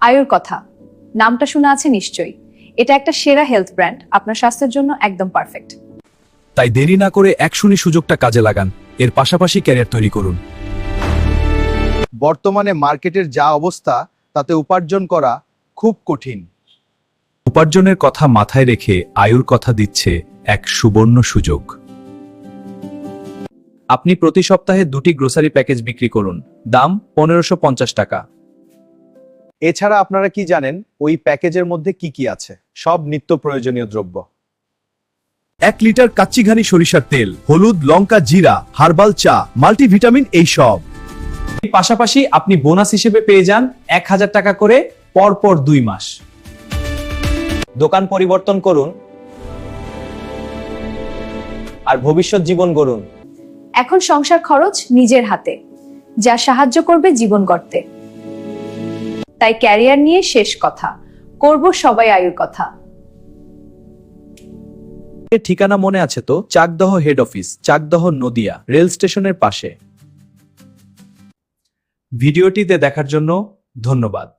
আয়ুর কথা নামটা শোনা আছে নিশ্চয়ই। এটা একটা সেরা হেলথ ব্র্যান্ড, আপনার স্বাস্থ্যের জন্য একদম পারফেক্ট। তাই দেরি না করে এক্ষুনি সুযোগটা কাজে লাগান, এর পাশাপাশি ক্যারিয়ার তৈরি করুন। বর্তমানে মার্কেটের যা অবস্থা তাতে উপার্জন করা খুব কঠিন। উপার্জনের কথা মাথায় রেখে আয়ুর কথা দিচ্ছে এক সুবর্ণ সুযোগ। আপনি প্রতি সপ্তাহে 2টি গ্রোসারি প্যাকেজ বিক্রি করুন, দাম 1550 টাকা। এছাড়া আপনারা কি জানেন ওই প্যাকেজের মধ্যে কি কি আছে? সব নিত্য প্রয়োজনীয় দ্রব্য। 1 লিটার কাচ্চিঘানি সরিষার তেল, হলুদ, লঙ্কা, জিরা, হার্বাল চা, মাল্টিভিটামিন, এই সব। পাশাপাশি আপনি বোনাস হিসেবে পেয়ে যান 1000 টাকা করে পরপর 2 মাস। দোকান পরিবর্তন করুন আর ভবিষ্যৎ জীবন গড়ুন। এখন সংসার খরচ নিজের হাতে, যা সাহায্য করবে জীবন গড়তে। তাই ক্যারিয়ার নিয়ে শেষ কথা, করব সবাই আয়ুর কথা। ঠিকানা মনে আছে তো? Chakdah head office, Chakdah Nadia rail স্টেশনের পাশে। ভিডিওটিতে দেখার জন্য ধন্যবাদ।